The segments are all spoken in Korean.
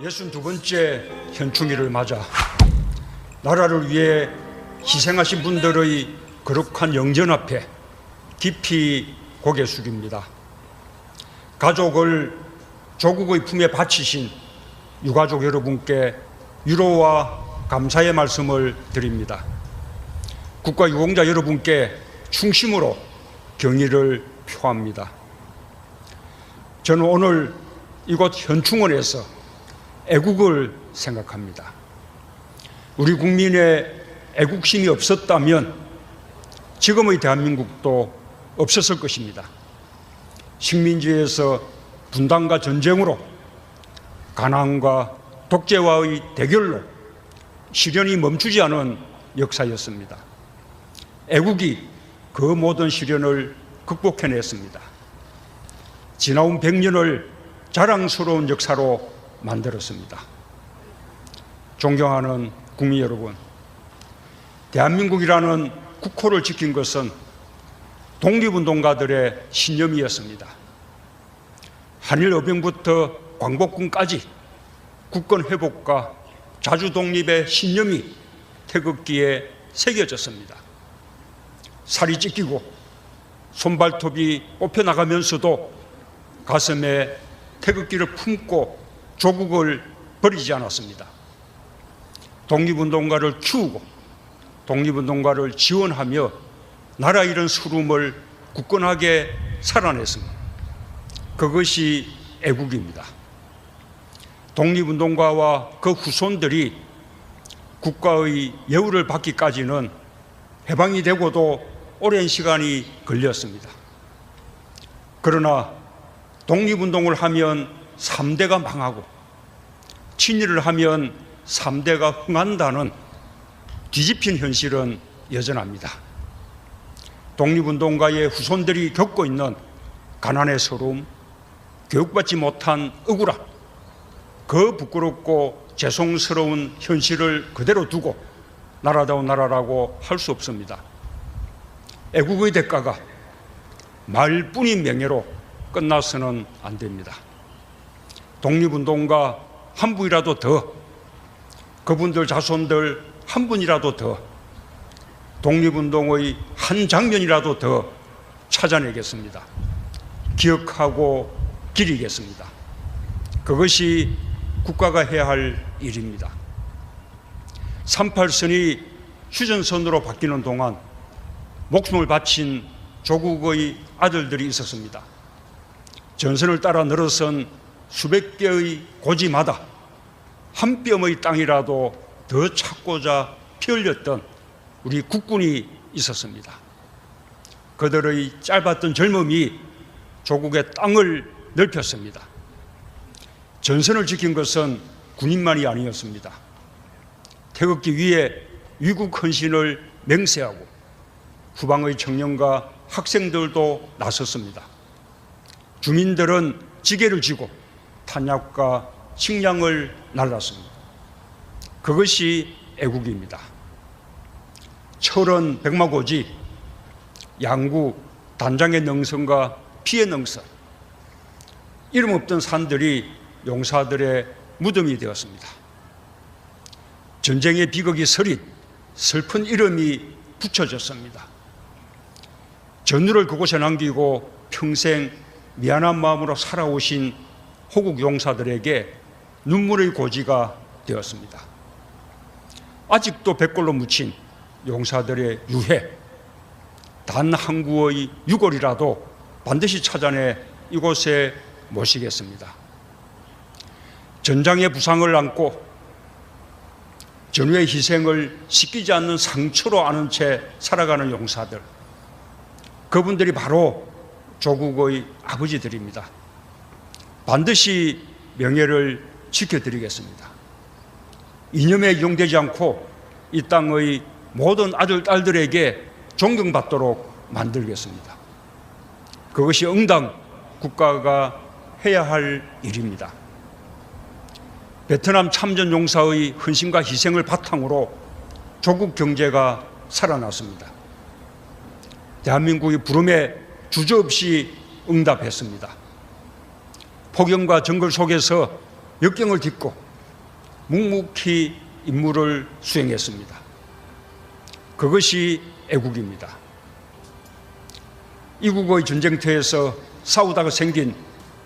62번째 현충일을 맞아 나라를 위해 희생하신 분들의 거룩한 영전 앞에 깊이 고개 숙입니다. 가족을 조국의 품에 바치신 유가족 여러분께 위로와 감사의 말씀을 드립니다. 국가유공자 여러분께 충심으로 경의를 표합니다. 저는 오늘 이곳 현충원에서 애국을 생각합니다. 우리 국민의 애국심이 없었다면 지금의 대한민국도 없었을 것입니다. 식민지에서 분단과 전쟁으로, 가난과 독재와의 대결로 시련이 멈추지 않은 역사였습니다. 애국이 그 모든 시련을 극복해냈습니다. 지나온 100년을 자랑스러운 역사로 만들었습니다. 존경하는 국민 여러분, 대한민국이라는 국호를 지킨 것은 독립운동가들의 신념이었습니다. 한일어병부터 광복군까지 국권 회복과 자주독립의 신념이 태극기에 새겨졌습니다. 살이 찢기고 손발톱이 뽑혀나가면서도 가슴에 태극기를 품고 조국을 버리지 않았습니다. 독립운동가를 키우고 독립운동가를 지원하며 나라 잃은 수lum을 굳건하게 살아냈습니다. 그것이 애국입니다. 독립운동가와 그 후손들이 국가의 예우를 받기까지는 해방이 되고도 오랜 시간이 걸렸습니다. 그러나 독립운동을 하면 3대가 망하고 친일을 하면 3대가 흥한다는 뒤집힌 현실은 여전합니다. 독립운동가의 후손들이 겪고 있는 가난의 서러움, 교육받지 못한 억울함, 그 부끄럽고 죄송스러운 현실을 그대로 두고 나라다운 나라라고 할 수 없습니다. 애국의 대가가 말뿐인 명예로 끝나서는 안 됩니다. 독립운동가 한 분이라도 더, 그분들 자손들 한 분이라도 더, 독립운동의 한 장면이라도 더 찾아내겠습니다. 기억하고 기리겠습니다. 그것이 국가가 해야 할 일입니다. 38선이 휴전선으로 바뀌는 동안 목숨을 바친 조국의 아들들이 있었습니다. 전선을 따라 늘어선 수백 개의 고지마다 한 뼘의 땅이라도 더 찾고자 피 흘렸던 우리 국군이 있었습니다. 그들의 짧았던 젊음이 조국의 땅을 넓혔습니다. 전선을 지킨 것은 군인만이 아니었습니다. 태극기 위에 위국 헌신을 맹세하고 후방의 청년과 학생들도 나섰습니다. 주민들은 지게를 쥐고 탄약과 식량을 날랐습니다. 그것이 애국입니다. 철원 백마고지, 양구 단장의 능선과 피의 능선, 이름 없던 산들이 용사들의 무덤이 되었습니다. 전쟁의 비극이 서린 슬픈 이름이 붙여졌습니다. 전우를 그곳에 남기고 평생 미안한 마음으로 살아오신 호국 용사들에게 눈물의 고지가 되었습니다. 아직도 백골로 묻힌 용사들의 유해, 단 한 구의 유골이라도 반드시 찾아내 이곳에 모시겠습니다. 전장의 부상을 안고 전후의 희생을 씻기지 않는 상처로 아는 채 살아가는 용사들, 그분들이 바로 조국의 아버지들입니다. 반드시 명예를 지켜드리겠습니다. 이념에 이용되지 않고 이 땅의 모든 아들, 딸들에게 존경받도록 만들겠습니다. 그것이 응당 국가가 해야 할 일입니다. 베트남 참전 용사의 헌신과 희생을 바탕으로 조국 경제가 살아났습니다. 대한민국이 부름에 주저없이 응답했습니다. 폭염과 정글 속에서 역경을 딛고 묵묵히 임무를 수행했습니다. 그것이 애국입니다. 이국의 전쟁터에서 싸우다가 생긴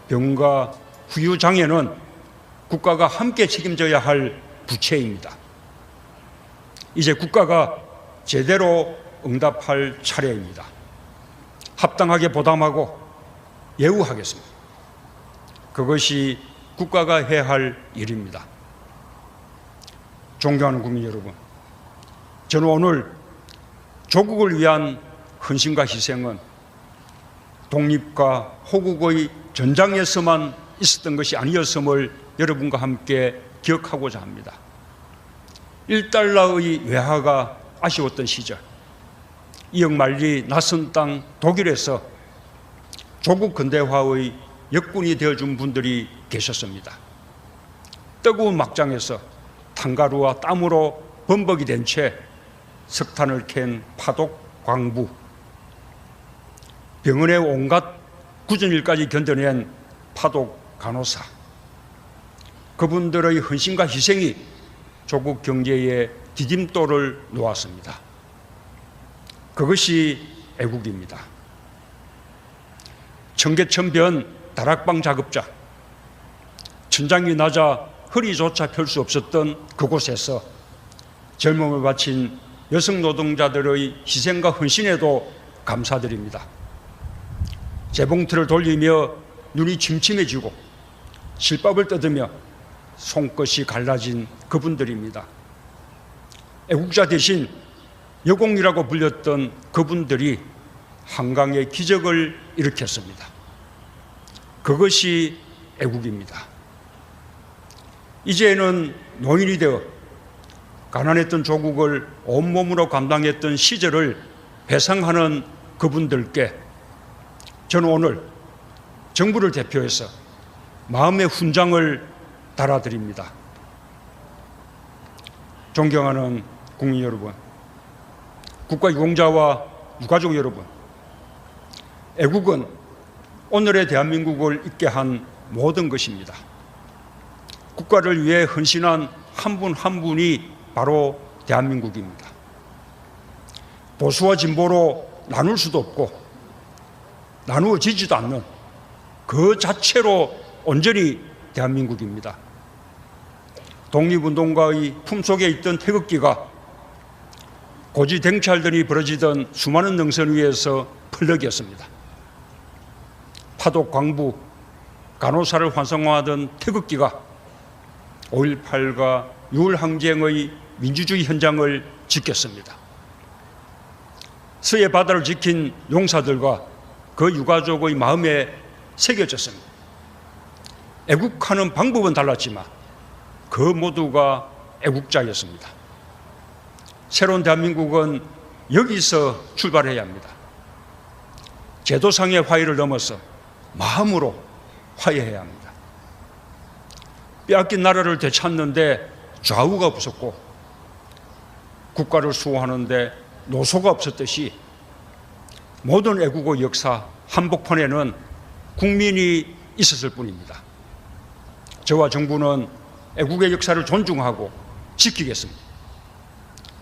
병과 후유장애는 국가가 함께 책임져야 할 부채입니다. 이제 국가가 제대로 응답할 차례입니다. 합당하게 보담하고 예우하겠습니다. 그것이 국가가 해야 할 일입니다. 존경하는 국민 여러분, 저는 오늘 조국을 위한 헌신과 희생은 독립과 호국의 전장에서만 있었던 것이 아니었음을 여러분과 함께 기억하고자 합니다. 1달러의 외화가 아쉬웠던 시절, 이억만리 낯선 땅 독일에서 조국 근대화의 역군이 되어준 분들이 계셨습니다. 뜨거운 막장에서 탄가루와 땀으로 범벅이 된 채 석탄을 캔 파독 광부, 병원의 온갖 굳은 일까지 견뎌낸 파독 간호사, 그분들의 헌신과 희생이 조국 경제에 디딤돌을 놓았습니다. 그것이 애국입니다. 청계천변 다락방 작업자, 천장이 낮아 허리조차 펼 수 없었던 그곳에서 젊음을 바친 여성 노동자들의 희생과 헌신에도 감사드립니다. 재봉틀을 돌리며 눈이 침침해지고 실밥을 뜯으며 손끝이 갈라진 그분들입니다. 애국자 대신 여공이라고 불렸던 그분들이 한강의 기적을 일으켰습니다. 그것이 애국입니다. 이제는 노인이 되어 가난했던 조국을 온몸으로 감당했던 시절을 회상하는 그분들께 저는 오늘 정부를 대표해서 마음의 훈장을 달아드립니다. 존경하는 국민 여러분, 국가유공자와 유가족 여러분, 애국은 오늘의 대한민국을 있게 한 모든 것입니다. 국가를 위해 헌신한 한 분 한 분이 바로 대한민국입니다. 보수와 진보로 나눌 수도 없고 나누어지지도 않는 그 자체로 온전히 대한민국입니다. 독립운동가의 품속에 있던 태극기가 고지댕찰들이 벌어지던 수많은 능선 위에서 풀럭이었습니다. 파독 광부, 간호사를 환상화하던 태극기가 5.18과 6월 항쟁의 민주주의 현장을 지켰습니다. 서해 바다를 지킨 용사들과 그 유가족의 마음에 새겨졌습니다. 애국하는 방법은 달랐지만 그 모두가 애국자였습니다. 새로운 대한민국은 여기서 출발해야 합니다. 제도상의 화해를 넘어서 마음으로 화해해야 합니다. 빼앗긴 나라를 되찾는데 좌우가 없었고 국가를 수호하는데 노소가 없었듯이 모든 애국의 역사 한복판에는 국민이 있었을 뿐입니다. 저와 정부는 애국의 역사를 존중하고 지키겠습니다.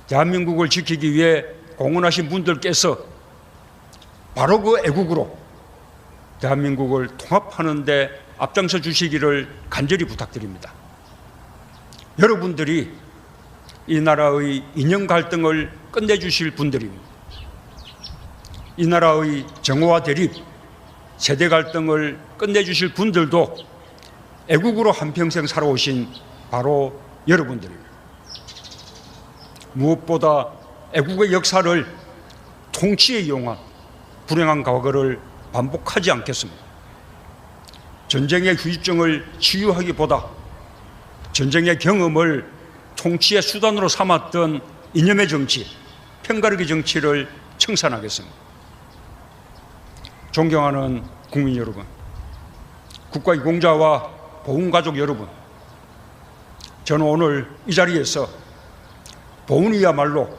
대한민국을 지키기 위해 공헌하신 분들께서 바로 그 애국으로 대한민국을 통합하는 데 앞장서 주시기를 간절히 부탁드립니다. 여러분들이 이 나라의 이념 갈등을 끝내주실 분들입니다. 이 나라의 정오와 대립, 세대 갈등을 끝내주실 분들도 애국으로 한평생 살아오신 바로 여러분들입니다. 무엇보다 애국의 역사를 통치에 이용한 불행한 과거를 반복하지 않겠습니다. 전쟁의 후유증을 치유하기보다 전쟁의 경험을 통치의 수단으로 삼았던 이념의 정치, 편가르기 정치를 청산하겠습니다. 존경하는 국민 여러분, 국가유공자와 보훈가족 여러분, 저는 오늘 이 자리에서 보훈이야말로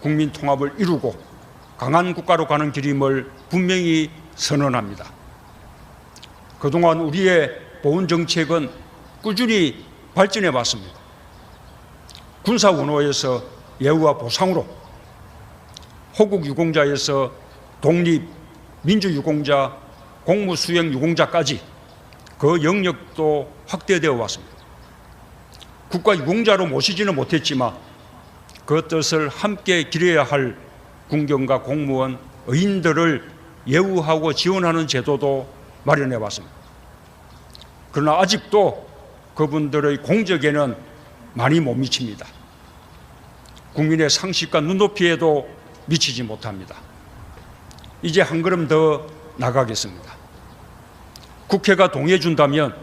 국민 통합을 이루고 강한 국가로 가는 길임을 분명히 선언합니다. 그동안 우리의 보훈 정책은 꾸준히 발전해 왔습니다. 군사원호에서 예우와 보상으로 호국유공자에서 독립, 민주유공자, 공무수행유공자까지 그 영역도 확대되어 왔습니다. 국가유공자로 모시지는 못했지만 그 뜻을 함께 기려야 할 군경과 공무원, 의인들을 예우하고 지원하는 제도도 마련해 왔습니다. 그러나 아직도 그분들의 공적에는 많이 못 미칩니다. 국민의 상식과 눈높이에도 미치지 못합니다. 이제 한 걸음 더 나가겠습니다. 국회가 동의해 준다면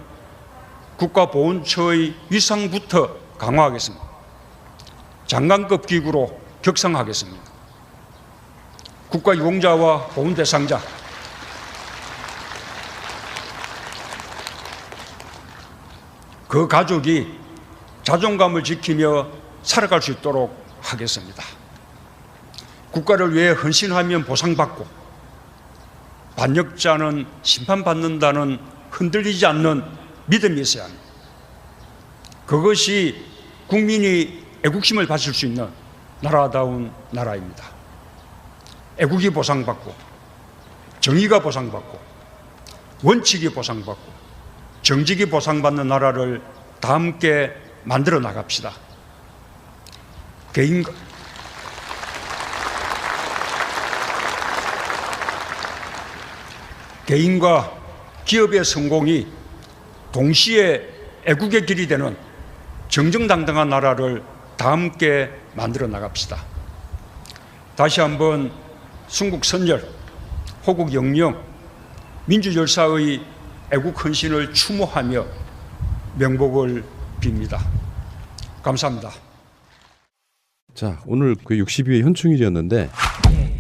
국가보훈처의 위상부터 강화하겠습니다. 장관급 기구로 격상하겠습니다. 국가유공자와 보훈 대상자, 그 가족이 자존감을 지키며 살아갈 수 있도록 하겠습니다. 국가를 위해 헌신하면 보상받고 반역자는 심판받는다는 흔들리지 않는 믿음이 있어야 합니다. 그것이 국민이 애국심을 가질 수 있는 나라다운 나라입니다. 애국이 보상받고 정의가 보상받고 원칙이 보상받고 정직이 보상받는 나라를 다 함께 만들어 나갑시다. 개인과 기업의 성공이 동시에 애국의 길이 되는 정정당당한 나라를 다 함께 만들어 나갑시다. 다시 한번 순국선열, 호국영령, 민주열사의 애국 헌신을 추모하며 명복을 빕니다. 감사합니다. 자, 오늘 그 62회 현충일이었는데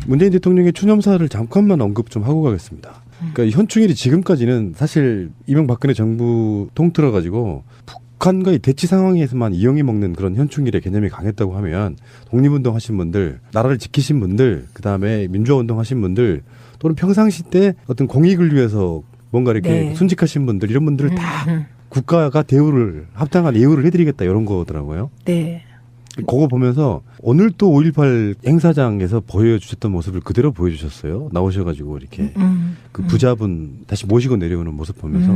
문재인 대통령의 추념사를 잠깐만 언급 좀 하고 가겠습니다. 그러니까 현충일이 지금까지는 사실 이명박근혜 정부 통틀어 가지고 북한과의 대치 상황에서만 이용해 먹는 그런 현충일의 개념이 강했다고 하면 독립운동 하신 분들, 나라를 지키신 분들, 그다음에 민주화운동 하신 분들 또는 평상시 때 어떤 공익을 위해서 뭔가 이렇게 순직하신 분들 이런 분들을 다 국가가 대우를 합당한 예우를 해드리겠다 이런 거더라고요. 네. 그거 보면서 오늘 또 5.18 행사장에서 보여주셨던 모습을 그대로 보여주셨어요. 나오셔가지고 이렇게 그 부자분 다시 모시고 내려오는 모습 보면서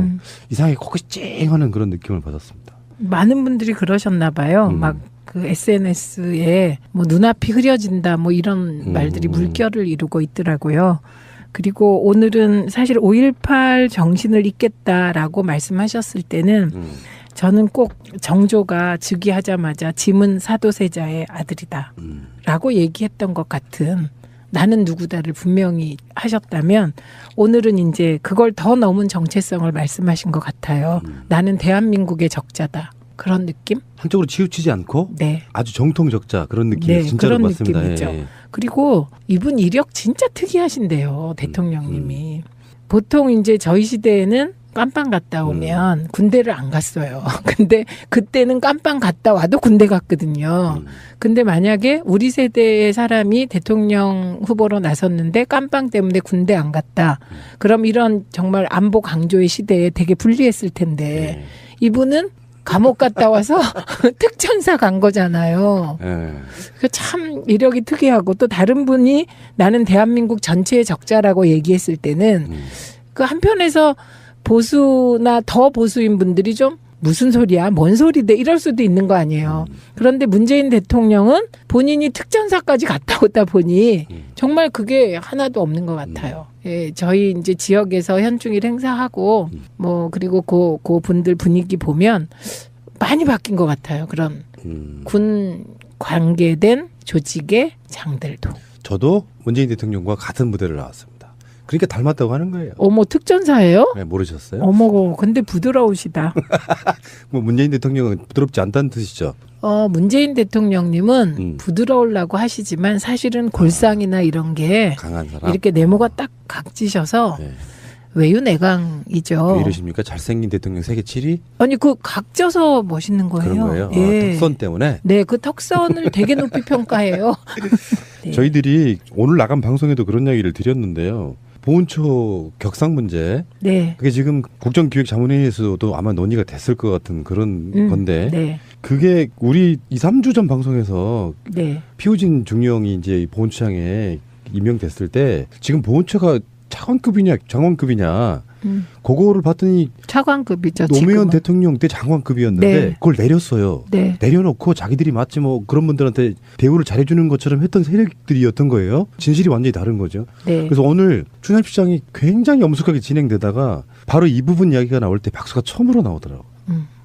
이상하게 코끝이 찡하는 그런 느낌을 받았습니다. 많은 분들이 그러셨나 봐요. 막 그 SNS에 뭐 눈앞이 흐려진다 뭐 이런 말들이 물결을 이루고 있더라고요. 그리고 오늘은 사실 5.18 정신을 잇겠다라고 말씀하셨을 때는 저는 꼭 정조가 즉위하자마자 짐은 사도세자의 아들이다 라고 얘기했던 것 같은 나는 누구다를 분명히 하셨다면 오늘은 이제 그걸 더 넘은 정체성을 말씀하신 것 같아요. 나는 대한민국의 적자다. 그런 느낌? 한쪽으로 치우치지 않고 아주 정통 적자 그런 느낌이 진짜로 그런 맞습니다. 느낌이죠. 그리고 이분 이력 진짜 특이하신데요. 대통령님이. 보통 이제 저희 시대에는 깜빵 갔다 오면 군대를 안 갔어요. 근데 그때는 깜빵 갔다 와도 군대 갔거든요. 근데 만약에 우리 세대의 사람이 대통령 후보로 나섰는데 깜빵 때문에 군대 안 갔다. 그럼 이런 정말 안보 강조의 시대에 되게 불리했을 텐데 이분은 감옥 갔다 와서 특전사 간 거잖아요. 참 이력이 특이하고 또 다른 분이 나는 대한민국 전체의 적자라고 얘기했을 때는 그 한편에서 보수나 더 보수인 분들이 좀 무슨 소리야? 뭔 소리대? 이럴 수도 있는 거 아니에요. 그런데 문재인 대통령은 본인이 특전사까지 갔다 오다 보니 정말 그게 하나도 없는 것 같아요. 예, 저희 이제 지역에서 현충일 행사하고 뭐 그리고 그 분들 분위기 보면 많이 바뀐 것 같아요. 그런 군 관계된 조직의 장들도. 저도 문재인 대통령과 같은 무대를 나왔습니다. 그러니까 닮았다고 하는 거예요. 어머, 특전사예요? 네, 모르셨어요? 어머, 근데 부드러우시다. 뭐 문재인 대통령은 부드럽지 않다는 뜻이죠. 문재인 대통령님은 부드러우려고 하시지만 사실은 골상이나 이런 게 강한 사람. 이렇게 네모가 딱 각지셔서 외유내강이죠. 왜 이러십니까? 잘생긴 대통령 세계 7위? 아니 그 각져서 멋있는 거예요. 그런 거예요? 예. 턱선 때문에? 네, 그 턱선을 되게 높이 평가해요. 네. 저희들이 오늘 나간 방송에도 그런 이야기를 드렸는데요. 보훈처 격상 문제, 그게 지금 국정기획자문회의에서도 아마 논의가 됐을 것 같은 그런 건데 그게 우리 2, 3주 전 방송에서 네. 피우진 중령이 이제 보훈처장에 임명됐을 때 지금 보훈처가 차관급이냐 장관급이냐 그거를 봤더니 차관급이죠. 노무현 지금은. 대통령 때 장관급이었는데 네. 그걸 내렸어요. 네. 내려놓고 자기들이 마치 뭐 그런 분들한테 대우를 잘해주는 것처럼 했던 세력들이었던 거예요. 진실이 완전히 다른 거죠. 네. 그래서 오늘 추념시장이 굉장히 엄숙하게 진행되다가 바로 이 부분 이야기가 나올 때 박수가 처음으로 나오더라고요.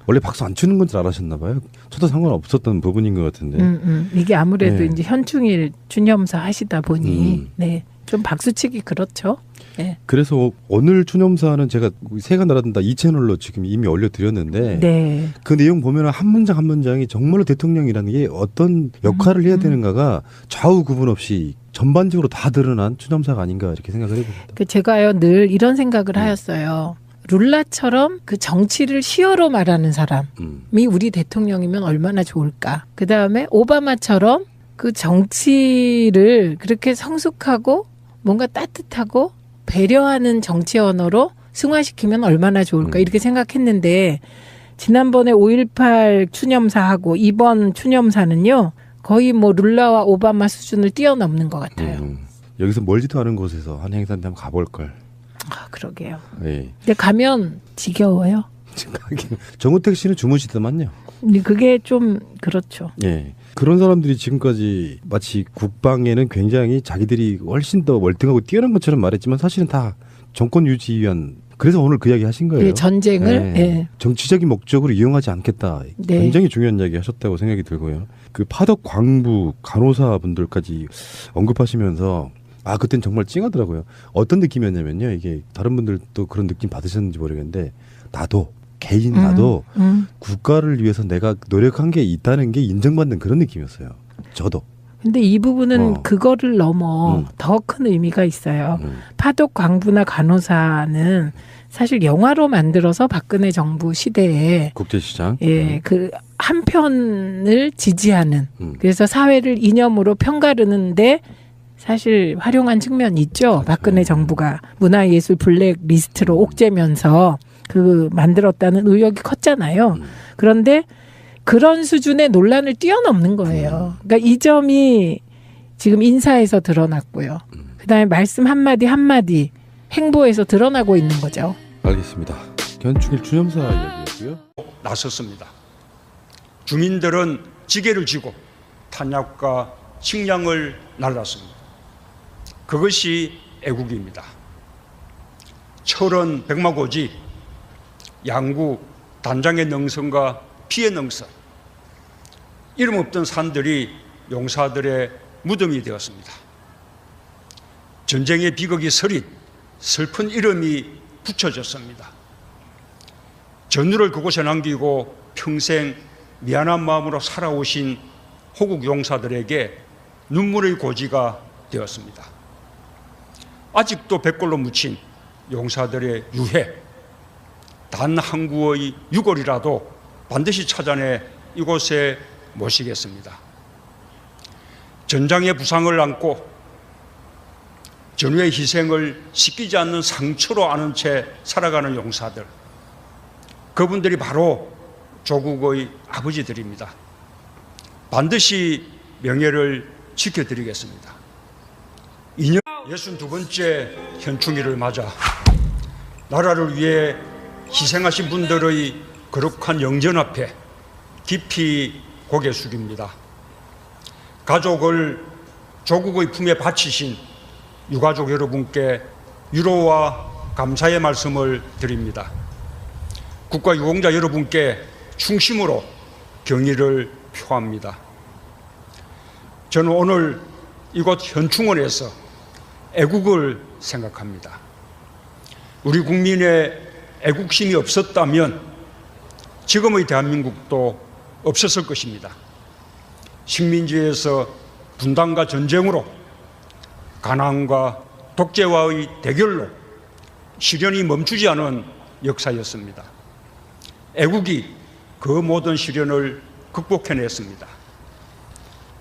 원래 박수 안 치는 건 줄 알았었나 봐요. 쳐도 상관없었던 부분인 것 같은데. 이게 아무래도 네. 이제 현충일 추념사 하시다 보니 네. 좀 박수치기 그렇죠. 네. 그래서 오늘 추념사는 제가 새가 날아든다 이 채널로 지금 이미 올려드렸는데 네. 그 내용 보면 한 문장 한 문장이 정말로 대통령이라는 게 어떤 역할을 해야 되는가가 좌우 구분 없이 전반적으로 다 드러난 추념사가 아닌가 이렇게 생각을 해봅니다. 그 제가요 늘 이런 생각을 하였어요. 룰라처럼 그 정치를 시어로 말하는 사람이 우리 대통령이면 얼마나 좋을까. 그 다음에 오바마처럼 그 정치를 그렇게 성숙하고 뭔가 따뜻하고 배려하는 정치 언어로 승화시키면 얼마나 좋을까 이렇게 생각했는데 지난번에 5.18 추념사하고 이번 추념사는요 거의 뭐 룰라와 오바마 수준을 뛰어넘는 것 같아요. 여기서 멀지도 않은 곳에서 한 행사인데 한번 가볼 걸. 아 그러게요. 예. 근데 가면 지겨워요. 정우택 씨는 주무시더만요. 근데 그게 좀 그렇죠. 예. 그런 사람들이 지금까지 마치 국방에는 굉장히 자기들이 훨씬 더 월등하고 뛰어난 것처럼 말했지만 사실은 다 정권 유지 위한 그래서 오늘 그 이야기 하신 거예요. 예, 전쟁을 예. 예. 정치적인 목적으로 이용하지 않겠다. 네. 굉장히 중요한 이야기 하셨다고 생각이 들고요. 그 파덕 광부 간호사 분들까지 언급하시면서 아 그땐 정말 찡하더라고요. 어떤 느낌이었냐면요. 이게 다른 분들도 그런 느낌 받으셨는지 모르겠는데 나도 개인 나도 국가를 위해서 내가 노력한 게 있다는 게 인정받는 그런 느낌이었어요. 저도. 근데 이 부분은 그거를 넘어 더 큰 의미가 있어요. 파독 광부나 간호사는 사실 영화로 만들어서 박근혜 정부 시대에 국제시장. 예, 그 한편을 지지하는 그래서 사회를 이념으로 편가르는데 사실 활용한 측면이 있죠. 박근혜 정부가 문화예술 블랙리스트로 옥죄면서 그 만들었다는 의혹이 컸잖아요. 그런데 그런 수준의 논란을 뛰어넘는 거예요. 그러니까 이 점이 지금 인사에서 드러났고요. 그다음에 말씀 한마디 한마디 행보에서 드러나고 있는 거죠. 알겠습니다. 현충일 추념사 이야기였고요. 나섰습니다. 주민들은 지게를 쥐고 탄약과 식량을 날랐습니다. 그것이 애국입니다. 철원 백마고지, 양구 단장의 능선과 피의 능선, 이름 없던 산들이 용사들의 무덤이 되었습니다. 전쟁의 비극이 서릿 슬픈 이름이 붙여졌습니다. 전우를 그곳에 남기고 평생 미안한 마음으로 살아오신 호국 용사들에게 눈물의 고지가 되었습니다. 아직도 백골로 묻힌 용사들의 유해, 단 한 구의 유골이라도 반드시 찾아내 이곳에 모시겠습니다. 전장의 부상을 안고 전후의 희생을 씻기지 않는 상처로 아는 채 살아가는 용사들, 그분들이 바로 조국의 아버지들입니다. 반드시 명예를 지켜드리겠습니다. 62번째 현충일을 맞아 나라를 위해 희생하신 분들의 거룩한 영전 앞에 깊이 고개 숙입니다. 가족을 조국의 품에 바치신 유가족 여러분께 위로와 감사의 말씀을 드립니다. 국가 유공자 여러분께 충심으로 경의를 표합니다. 저는 오늘 이곳 현충원에서 애국을 생각합니다. 우리 국민의 애국심이 없었다면 지금의 대한민국도 없었을 것입니다. 식민지에서 분단과 전쟁으로, 가난과 독재와의 대결로 시련이 멈추지 않은 역사였습니다. 애국이 그 모든 시련을 극복해냈습니다.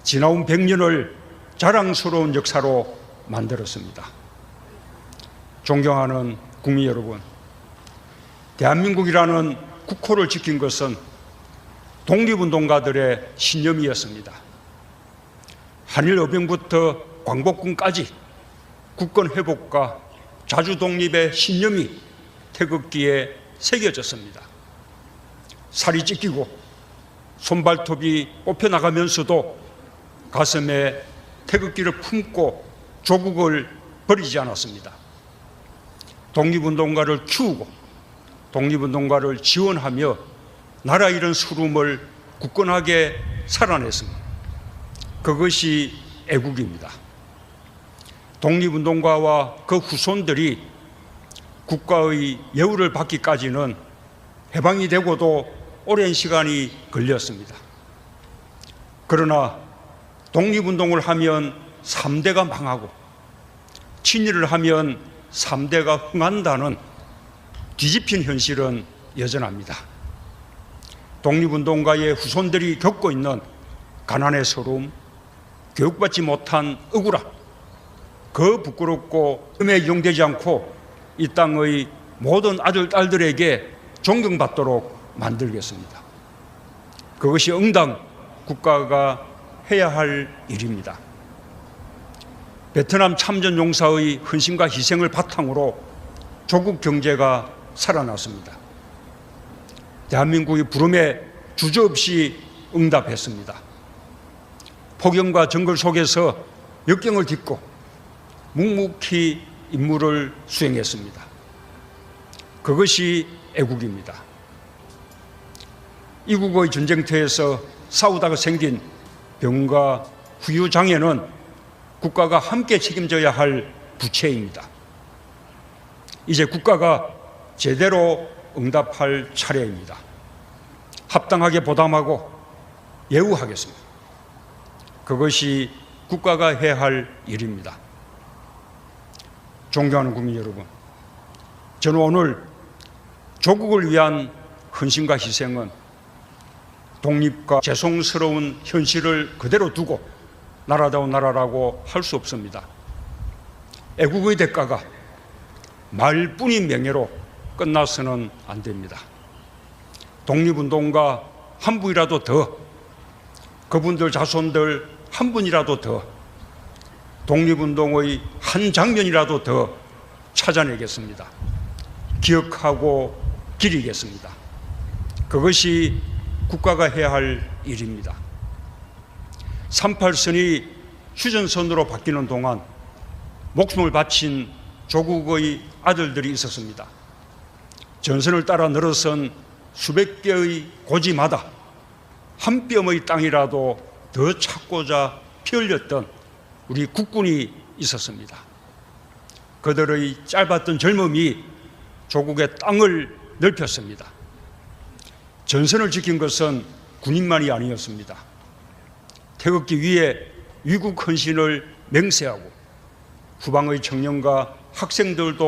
지나온 100년을 자랑스러운 역사로 만들었습니다. 존경하는 국민 여러분, 대한민국이라는 국호를 지킨 것은 독립운동가들의 신념이었습니다. 한일 어병부터 광복군까지 국권 회복과 자주 독립의 신념이 태극기에 새겨졌습니다. 살이 찢기고 손발톱이 뽑혀나가면서도 가슴에 태극기를 품고 조국을 버리지 않았습니다. 독립운동가를 키우고 독립운동가를 지원하며 나라 잃은 수름을 굳건하게 살아냈습니다. 그것이 애국입니다. 독립운동가와 그 후손들이 국가의 예우를 받기까지는 해방이 되고도 오랜 시간이 걸렸습니다. 그러나 독립운동을 하면 3대가 망하고 친일을 하면 3대가 흥한다는 뒤집힌 현실은 여전합니다. 독립운동가의 후손들이 겪고 있는 가난의 서러움, 교육받지 못한 억울함, 그 부끄럽고 음에 이용되지 않고 이 땅의 모든 아들, 딸들에게 존경받도록 만들겠습니다. 그것이 응당 국가가 해야 할 일입니다. 베트남 참전 용사의 헌신과 희생을 바탕으로 조국 경제가 살아났습니다. 대한민국이 부름에 주저없이 응답했습니다. 폭염과 정글 속에서 역경을 딛고 묵묵히 임무를 수행했습니다. 그것이 애국입니다. 이국의 전쟁터에서 싸우다가 생긴 병과 후유장애는 국가가 함께 책임져야 할 부채입니다. 이제 국가가 제대로 응답할 차례입니다. 합당하게 보담하고 예우하겠습니다. 그것이 국가가 해야 할 일입니다. 존경하는 국민 여러분, 저는 오늘 조국을 위한 헌신과 희생은 독립과 죄송스러운 현실을 그대로 두고 나라다운 나라라고 할 수 없습니다. 애국의 대가가 말뿐인 명예로 끝나서는 안 됩니다. 독립운동가 한 분이라도 더, 그분들 자손들 한 분이라도 더, 독립운동의 한 장면이라도 더 찾아내겠습니다. 기억하고 기리겠습니다. 그것이 국가가 해야 할 일입니다. 38선이 휴전선으로 바뀌는 동안 목숨을 바친 조국의 아들들이 있었습니다. 전선을 따라 늘어선 수백 개의 고지마다 한 뼘의 땅이라도 더 찾고자 피 흘렸던 우리 국군이 있었습니다. 그들의 짧았던 젊음이 조국의 땅을 넓혔습니다. 전선을 지킨 것은 군인만이 아니었습니다. 태극기 위에 위국 헌신을 맹세하고 후방의 청년과 학생들도